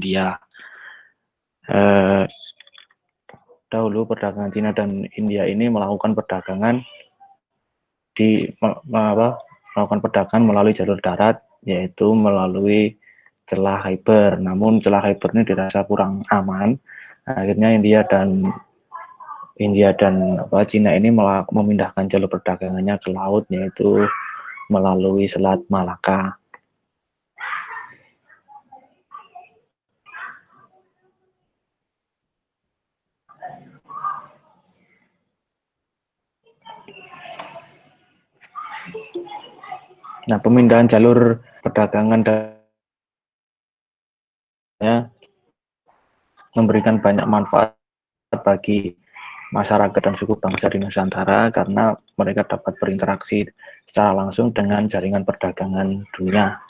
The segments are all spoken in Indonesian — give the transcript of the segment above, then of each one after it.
India. Eh, Dahulu perdagangan Cina dan India ini melakukan perdagangan melakukan perdagangan melalui jalur darat, yaitu melalui celah Khyber. Namun celah Khyber ini dirasa kurang aman. Akhirnya India dan Cina ini memindahkan jalur perdagangannya ke laut, yaitu melalui Selat Malaka. Nah, pemindahan jalur perdagangan memberikan banyak manfaat bagi masyarakat dan suku bangsa di Nusantara karena mereka dapat berinteraksi secara langsung dengan jaringan perdagangan dunia.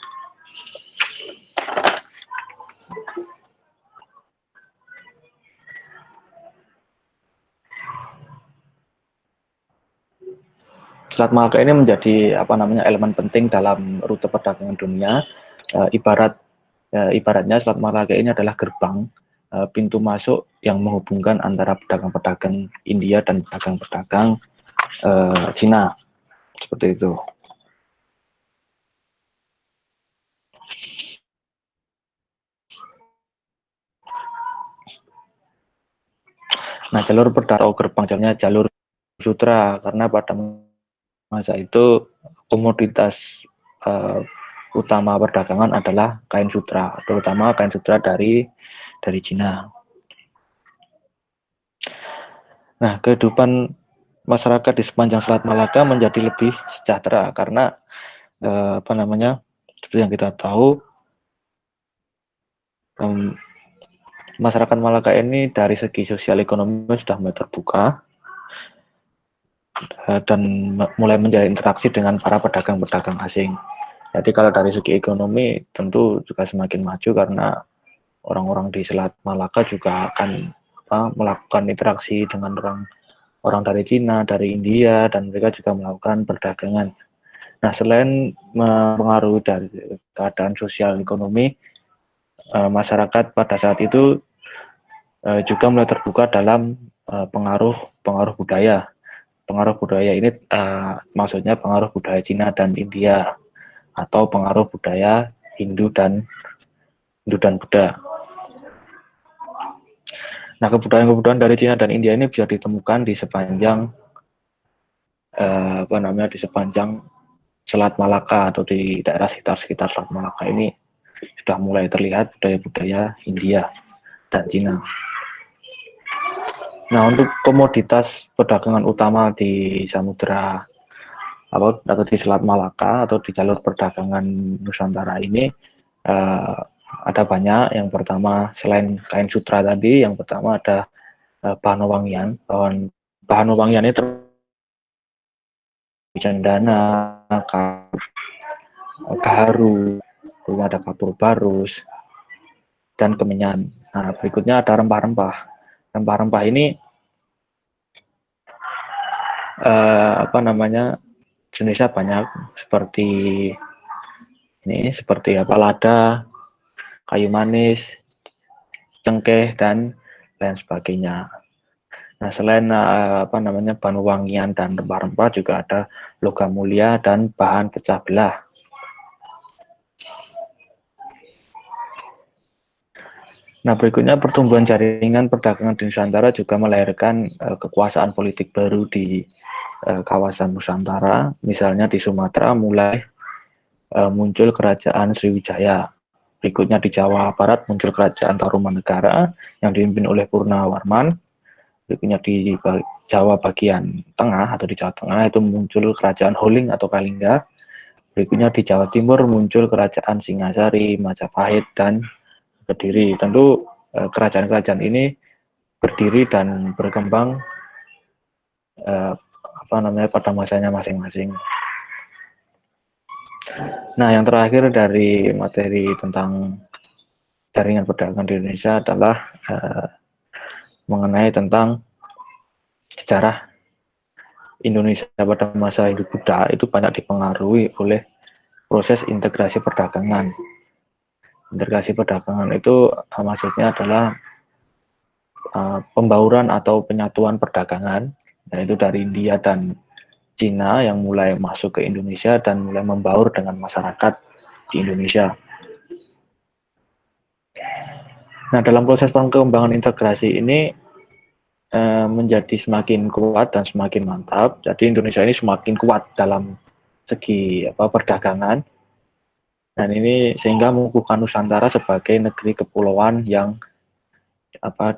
Selat Malaka ini menjadi elemen penting dalam rute perdagangan dunia. Ibaratnya Selat Malaka ini adalah gerbang, pintu masuk yang menghubungkan antara pedagang-pedagang India dan pedagang-pedagang Cina, seperti itu. Nah, jalur perdagangan gerbang jalannya jalur sutra karena pada masa itu komoditas utama perdagangan adalah kain sutra, terutama kain sutra dari Cina. Nah, kehidupan masyarakat di sepanjang Selat Malaka menjadi lebih sejahtera karena seperti yang kita tahu, masyarakat Malaka ini dari segi sosial ekonomi sudah mulai terbuka dan mulai menjalin interaksi dengan para pedagang-pedagang asing. Jadi kalau dari segi ekonomi tentu juga semakin maju karena orang-orang di Selat Malaka juga akan melakukan interaksi dengan orang dari Cina, dari India, dan mereka juga melakukan perdagangan. Nah, selain mempengaruhi dari keadaan sosial ekonomi, masyarakat pada saat itu juga mulai terbuka dalam pengaruh budaya. Pengaruh budaya ini maksudnya pengaruh budaya Cina dan India atau pengaruh budaya Hindu dan Buddha. Nah, kebudayaan-kebudayaan dari Cina dan India ini bisa ditemukan di sepanjang di sepanjang Selat Malaka atau di daerah sekitar Selat Malaka ini sudah mulai terlihat budaya-budaya India dan Cina. Nah, untuk komoditas perdagangan utama di Samudra atau di Selat Malaka atau di jalur perdagangan Nusantara ini ada banyak. Yang pertama, selain kain sutra tadi, yang pertama ada bahan wewangian. Bahan wewangian ini cendana, gaharu, kemudian ada kapur barus, dan kemenyan. Nah, berikutnya ada rempah-rempah. Rempah-rempah ini jenisnya banyak, seperti lada, kayu manis, cengkeh, dan lain sebagainya. Nah, selain bahan wangian dan rempah-rempah juga ada logam mulia dan bahan pecah belah. Nah, berikutnya pertumbuhan jaringan perdagangan di Nusantara juga melahirkan kekuasaan politik baru di kawasan Nusantara. Misalnya di Sumatera mulai muncul kerajaan Sriwijaya. Berikutnya di Jawa Barat muncul kerajaan Tarumanegara yang dipimpin oleh Purnawarman. Berikutnya di Jawa bagian tengah atau di Jawa Tengah itu muncul kerajaan Holling atau Kalingga. Berikutnya di Jawa Timur muncul kerajaan Singasari, Majapahit, dan Kediri. Tentu kerajaan-kerajaan ini berdiri dan berkembang pada masanya masing-masing. Nah, yang terakhir dari materi tentang jaringan perdagangan di Indonesia adalah mengenai tentang sejarah Indonesia pada masa Hindu Buddha itu banyak dipengaruhi oleh proses integrasi perdagangan. Integrasi perdagangan itu maksudnya adalah pembauran atau penyatuan perdagangan, yaitu dari India dan Cina yang mulai masuk ke Indonesia dan mulai membaur dengan masyarakat di Indonesia. Nah, dalam proses perkembangan integrasi ini menjadi semakin kuat dan semakin mantap. Jadi Indonesia ini semakin kuat dalam segi perdagangan. Dan ini sehingga mengukuhkan Nusantara sebagai negeri kepulauan yang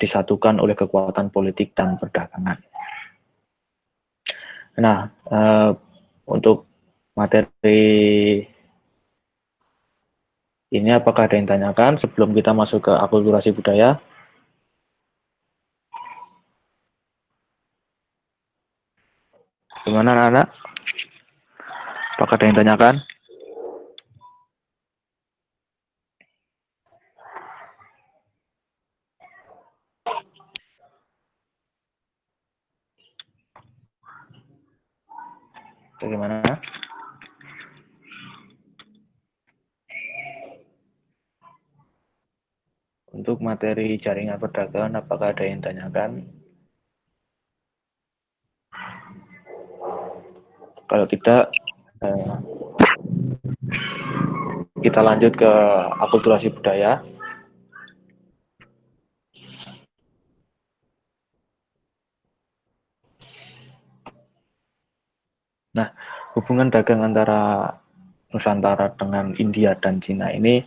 disatukan oleh kekuatan politik dan perdagangan. Nah, untuk materi ini apakah ada yang tanyakan sebelum kita masuk ke akulturasi budaya? Gimana anak-anak? Apakah ada yang tanyakan? Bagaimana? Untuk materi jaringan perdagangan, apakah ada yang tanyakan? Kalau tidak, kita lanjut ke akulturasi budaya. Nah, hubungan dagang antara Nusantara dengan India dan Cina ini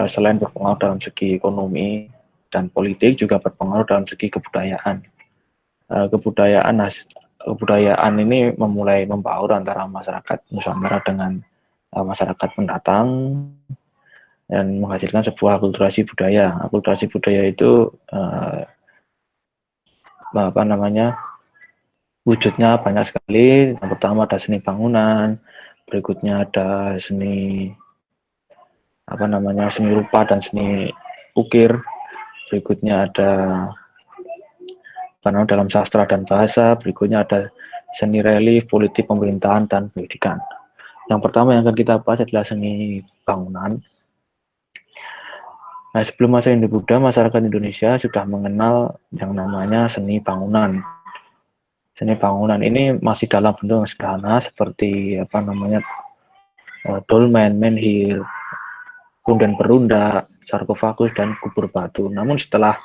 selain berpengaruh dalam segi ekonomi dan politik, juga berpengaruh dalam segi kebudayaan. Kebudayaan ini memulai membaur antara masyarakat Nusantara dengan masyarakat pendatang dan menghasilkan sebuah akulturasi budaya. Akulturasi budaya itu wujudnya banyak sekali. Yang pertama ada seni bangunan, berikutnya ada seni seni rupa dan seni ukir, berikutnya ada dalam sastra dan bahasa, berikutnya ada seni relief, politik, pemerintahan, dan pendidikan. Yang pertama yang akan kita bahas adalah seni bangunan. Nah, sebelum masa Hindu Buddha, masyarakat Indonesia sudah mengenal yang namanya seni bangunan. Seni bangunan ini masih dalam bentuk yang sederhana seperti dolmen, menhir, punden perunda, sarkofagus, dan kubur batu. Namun setelah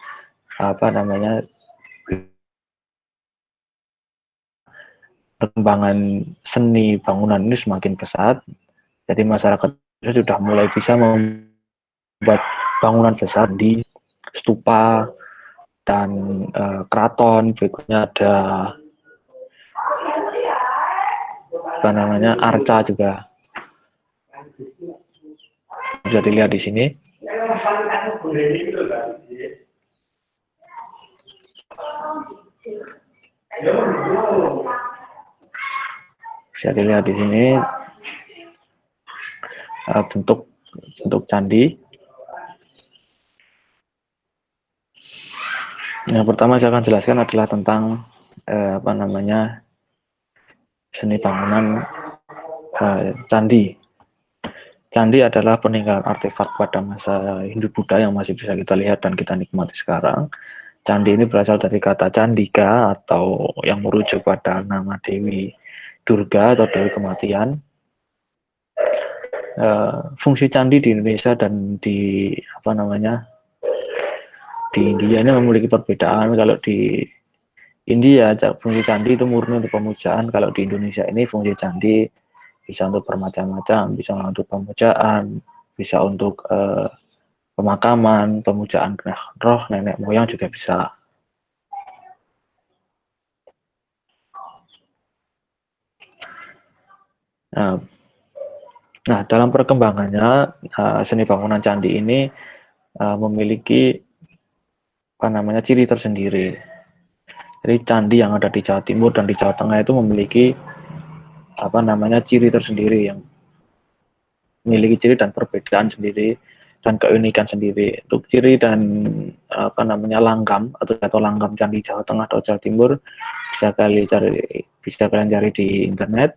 perkembangan seni bangunan ini semakin pesat, jadi masyarakat sudah mulai bisa membuat bangunan besar di stupa dan keraton. Berikutnya ada arca juga bisa dilihat di sini. Bisa dilihat di sini bentuk candi. Yang pertama saya akan jelaskan adalah tentang seni bangunan candi. Candi adalah peninggalan artefak pada masa Hindu-Buddha yang masih bisa kita lihat dan kita nikmati sekarang. Candi ini berasal dari kata Candika atau yang merujuk pada nama Dewi Durga atau Dewi Kematian. Fungsi candi di Indonesia dan di di India ini memiliki perbedaan. Kalau di India fungsi candi itu murni untuk pemujaan. Kalau di Indonesia ini fungsi candi bisa untuk bermacam-macam, bisa untuk pemujaan, bisa untuk pemakaman, pemujaan roh nenek moyang juga bisa. Nah, dalam perkembangannya seni bangunan candi ini memiliki ciri tersendiri. Jadi candi yang ada di Jawa Timur dan di Jawa Tengah itu memiliki ciri tersendiri, yang memiliki ciri dan perbedaan sendiri dan keunikan sendiri. Untuk ciri dan langgam atau langgam candi Jawa Tengah atau Jawa Timur bisa kalian cari di internet.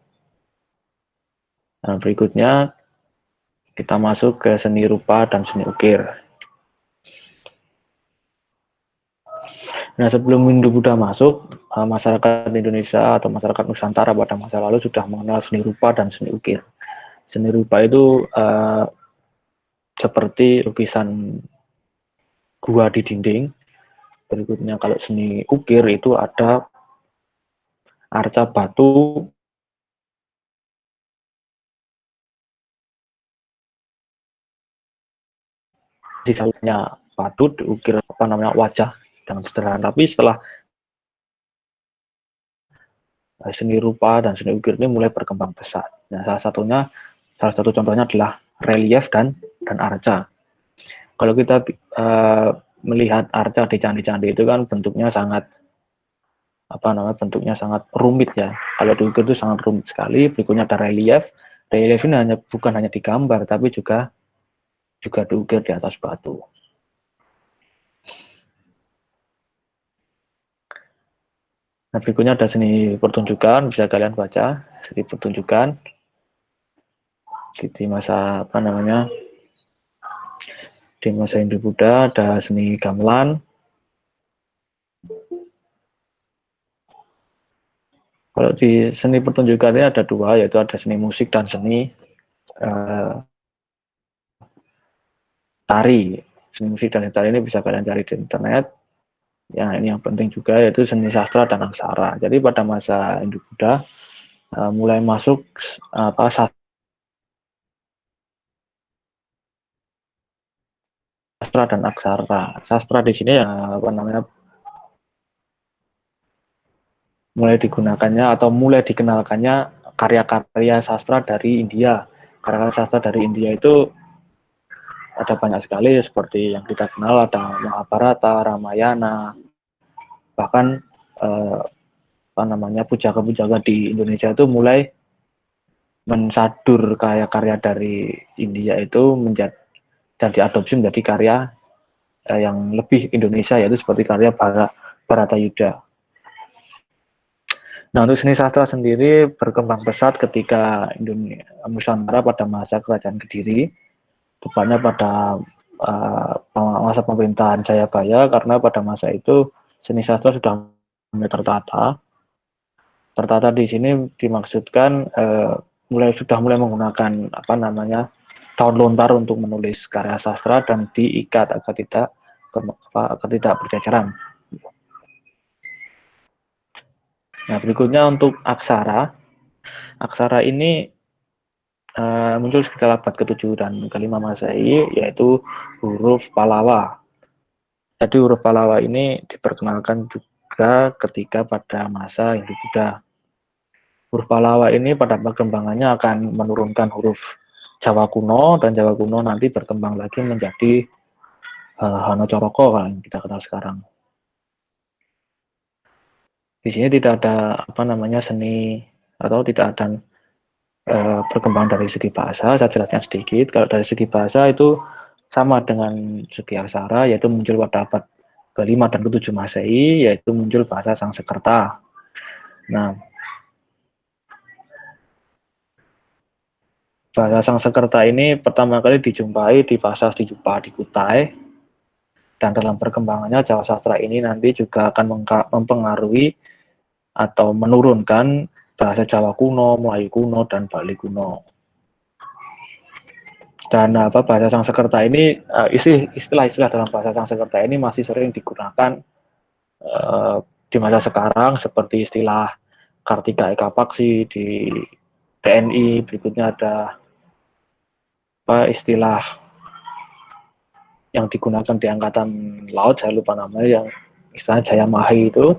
Nah, berikutnya Kita masuk ke seni rupa dan seni ukir. Nah, sebelum Hindu-Buddha masuk, masyarakat Indonesia atau masyarakat Nusantara pada masa lalu sudah mengenal seni rupa dan seni ukir. Seni rupa itu seperti lukisan gua di dinding. Berikutnya kalau seni ukir itu ada arca batu di dalamnya batu diukir wajah dengan sederhana. Tapi setelah seni rupa dan seni ukir ini mulai berkembang pesat. Nah, salah satu contohnya adalah relief dan arca. Kalau kita melihat arca di candi-candi itu kan bentuknya sangat rumit ya. Kalau diukir itu sangat rumit sekali. Berikutnya ada relief. Relief ini bukan hanya digambar tapi juga diukir di atas batu. Nah, berikutnya ada seni pertunjukan, bisa kalian baca seni pertunjukan di masa di masa Hindu-Buddha ada seni gamelan. Kalau di seni pertunjukan ini ada dua, yaitu ada seni musik dan seni tari. Seni musik dan seni tari ini bisa kalian cari di internet. Ya, ini yang penting juga yaitu seni sastra dan aksara. Jadi pada masa Hindu-Buddha mulai masuk sastra dan aksara. Sastra di sini mulai digunakannya atau mulai dikenalkannya karya-karya sastra dari India. Karya-karya sastra dari India itu ada banyak sekali seperti yang kita kenal, ada Mahabharata, Ramayana, bahkan pujaka-pujaka di Indonesia itu mulai mensadur karya-karya dari India itu dan diadopsi menjadi karya yang lebih Indonesia, yaitu seperti karya Bharatayuda. Nah, untuk seni sastra sendiri berkembang pesat ketika Nusantara pada masa Kerajaan Kediri, tepatnya pada masa pemerintahan Jayabaya, karena pada masa itu seni sastra sudah mulai tertata. Tertata di sini dimaksudkan sudah mulai menggunakan daun lontar untuk menulis karya sastra dan diikat agar tidak berjajaran. Nah, berikutnya untuk aksara. Aksara ini muncul sekitar abad ke-7 dan ke-5 Masehi, yaitu huruf Pallawa. Jadi huruf Pallawa ini diperkenalkan juga ketika pada masa Hindu-Buddha. Huruf Pallawa ini pada perkembangannya akan menurunkan huruf Jawa kuno, dan Jawa kuno nanti berkembang lagi menjadi Hanacaraka yang kita kenal sekarang. Di sini tidak ada seni atau tidak ada berkembang dari segi bahasa. Saya jelaskan sedikit. Kalau dari segi bahasa itu sama dengan segi aksara, yaitu muncul pada abad ke-5 dan ke-7 Masehi, yaitu muncul bahasa Sangsekerta. Nah, bahasa Sangsekerta ini pertama kali dijumpai di bahasa Dijupa di Kutai, dan dalam perkembangannya Jawa sastra ini nanti juga akan mempengaruhi atau menurunkan bahasa Jawa kuno, Melayu kuno, dan Bali kuno. Dan bahasa Sangsekerta ini istilah-istilah dalam bahasa Sangsekerta ini masih sering digunakan di masa sekarang, seperti istilah Kartika Eka Paksi di TNI. Berikutnya ada istilah yang digunakan di Angkatan Laut, saya lupa namanya, yang istilah Jaya Mahi itu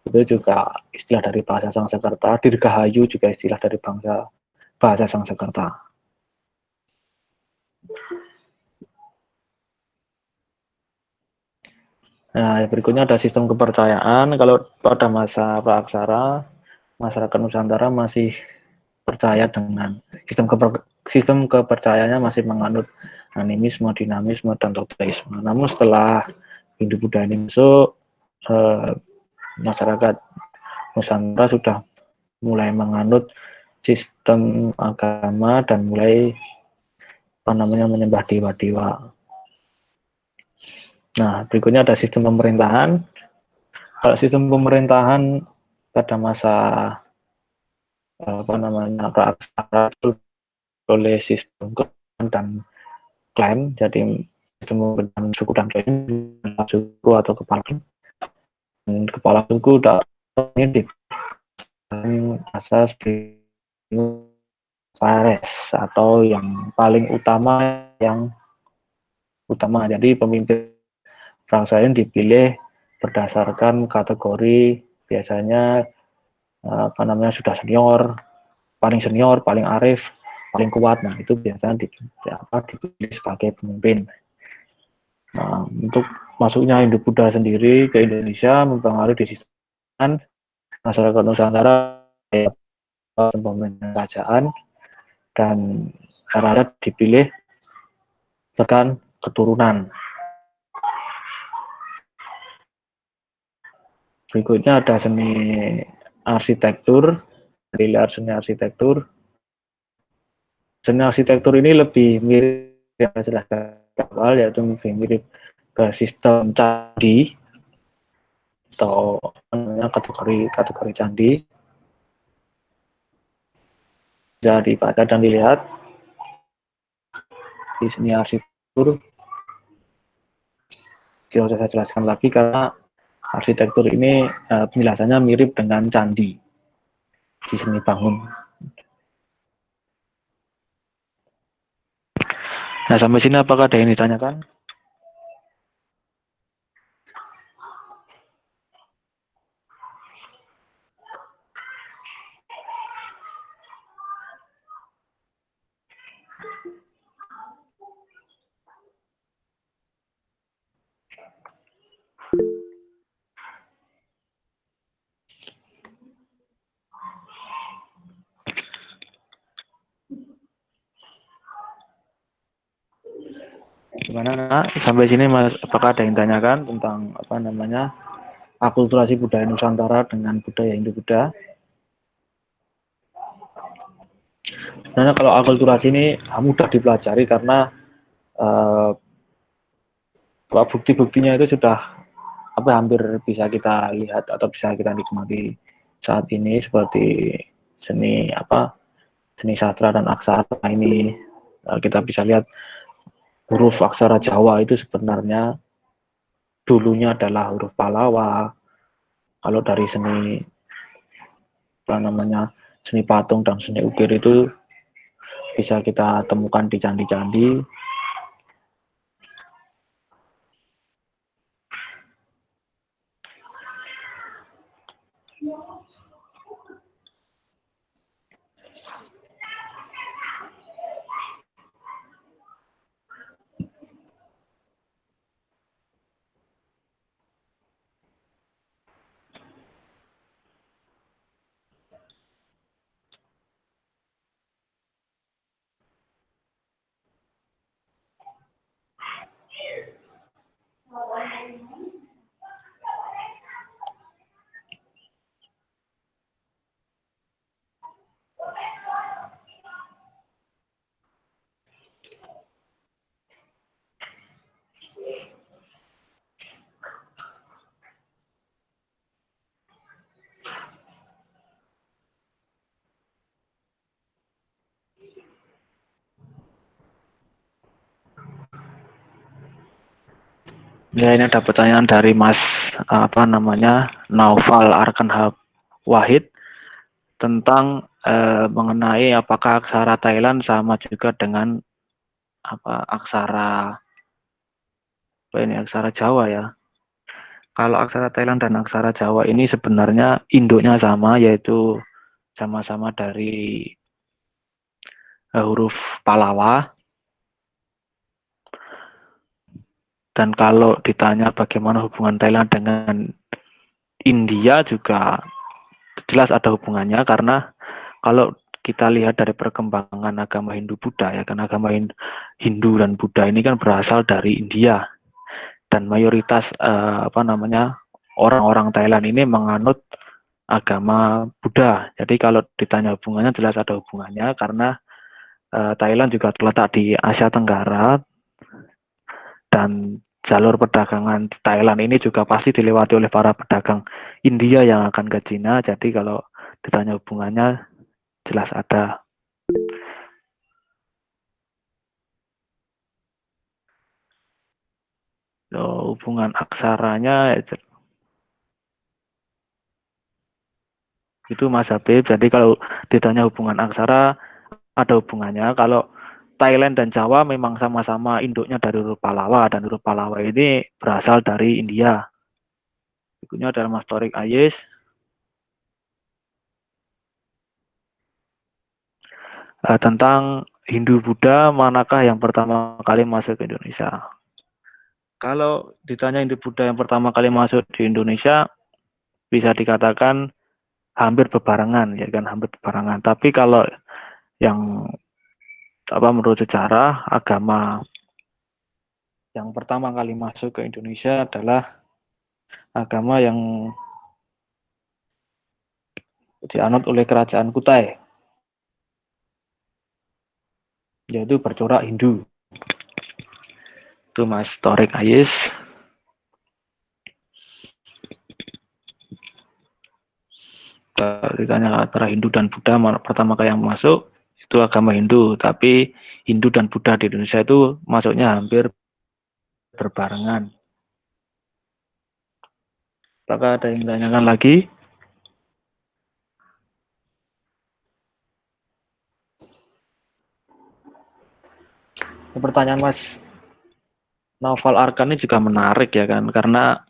juga istilah dari bahasa Sangsekerta. Dirgahayu juga istilah dari bahasa Sangsekerta. Nah, berikutnya ada sistem kepercayaan. Kalau pada masa Praksara, masyarakat Nusantara masih percaya dengan sistem kepercayaannya masih menganut animisme, dinamisme, dan toteisme. Namun setelah Hindu-Buddha ini masuk, masyarakat Nusantara sudah mulai menganut sistem agama dan mulai menyembah dewa-dewa. Nah, berikutnya ada sistem pemerintahan. Kalau sistem pemerintahan pada masa praaksara itu oleh sistem dan klaim, jadi sistem pemerintahan suku dan klaim, suku atau kepala suku ini di asas Pares atau yang paling utama. Jadi pemimpin bangsa ini dipilih berdasarkan kategori, biasanya sudah paling senior, paling arif, paling kuat. Nah, itu biasanya dipilih sebagai pemimpin. Nah, untuk masuknya Hindu-Buddha sendiri ke Indonesia mempengaruhi sistem masyarakat Nusantara, pemerintahan kerajaan, dan rakyat dipilih berdasarkan keturunan. Berikutnya ada seni arsitektur. Dilihat seni arsitektur. Seni arsitektur ini lebih mirip yang jelaskan awal, yaitu lebih mirip ke sistem candi atau kategori candi. Bisa dibaca dan dilihat di seni arsitektur. Tidak usah saya jelaskan lagi karena arsitektur ini penjelasannya mirip dengan candi di seni bangun. Nah, sampai sini apakah ada yang ditanyakan? Gimana, Nak? Sampai sini Mas, apakah ada yang tanyakan tentang akulturasi budaya Nusantara dengan budaya Hindu-Buddha? Sebenarnya kalau akulturasi ini mudah dipelajari karena bukti-buktinya itu sudah hampir bisa kita lihat atau bisa kita nikmati saat ini, seperti seni seni sastra dan aksara ini. Kita bisa lihat huruf aksara Jawa itu sebenarnya dulunya adalah huruf Pallawa. Kalau dari seni seni patung dan seni ukir itu bisa kita temukan di candi-candi. Ya, ini ada pertanyaan dari Mas Naufal Arkanhab Wahid tentang mengenai apakah aksara Thailand sama juga dengan aksara Jawa ya. Kalau aksara Thailand dan aksara Jawa ini sebenarnya induknya sama, yaitu sama-sama dari huruf Pallawa. Dan kalau ditanya bagaimana hubungan Thailand dengan India, juga jelas ada hubungannya, karena kalau kita lihat dari perkembangan agama Hindu-Buddha ya, karena agama Hindu dan Buddha ini kan berasal dari India, dan mayoritas orang-orang Thailand ini menganut agama Buddha. Jadi kalau ditanya hubungannya, jelas ada hubungannya, karena Thailand juga terletak di Asia Tenggara dan jalur perdagangan Thailand ini juga pasti dilewati oleh para pedagang India yang akan ke Cina. Jadi kalau ditanya hubungannya jelas ada. Hubungan aksaranya itu Mas Habib. Jadi kalau ditanya hubungan aksara ada hubungannya. Kalau Thailand dan Jawa memang sama-sama induknya dari huruf Pallawa dan huruf Pallawa ini berasal dari India. Berikutnya adalah Mas Torik Ayes. Tentang Hindu Buddha, manakah yang pertama kali masuk ke Indonesia? Kalau ditanya Hindu Buddha yang pertama kali masuk di Indonesia, bisa dikatakan hampir berbarengan, ya kan, hampir berbarengan. Tapi kalau yang menurut sejarah, agama yang pertama kali masuk ke Indonesia adalah agama yang dianut oleh kerajaan Kutai, yaitu bercorak Hindu. Itu Mas Torik Ayes. Ditanya antara Hindu dan Buddha, pertama kali yang masuk itu agama Hindu, tapi Hindu dan Buddha di Indonesia itu masuknya hampir berbarengan. Apakah ada yang ditanyakan lagi? Pertanyaan Mas Naufal Arkan ini juga menarik ya kan, karena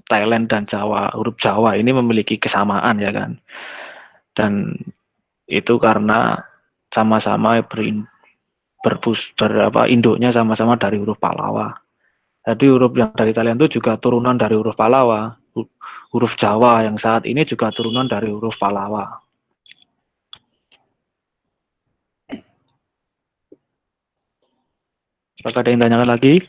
Thailand dan Jawa, huruf Jawa ini memiliki kesamaan ya kan, dan itu karena sama-sama induknya sama-sama dari huruf Pallawa. Jadi huruf yang dari Thailand itu juga turunan dari huruf Pallawa. Huruf Jawa yang saat ini juga turunan dari huruf Pallawa. Apakah ada yang tanyakan lagi?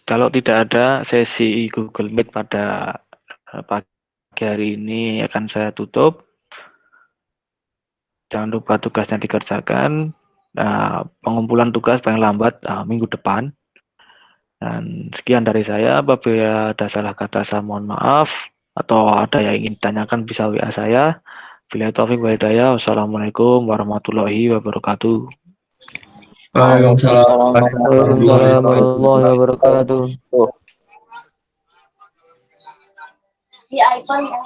Kalau tidak ada sesi Google Meet pada pagi hari ini akan saya tutup. Jangan lupa tugasnya dikerjakan. Pengumpulan tugas paling lambat minggu depan. Dan sekian dari saya. Apabila ada salah kata saya mohon maaf. Atau ada yang ingin ditanyakan bisa WA saya. Bila taufik wa hidayah. Wassalamualaikum warahmatullahi wabarakatuh. Waalaikumsalam warahmatullahi wabarakatuh. Di iPhone ya.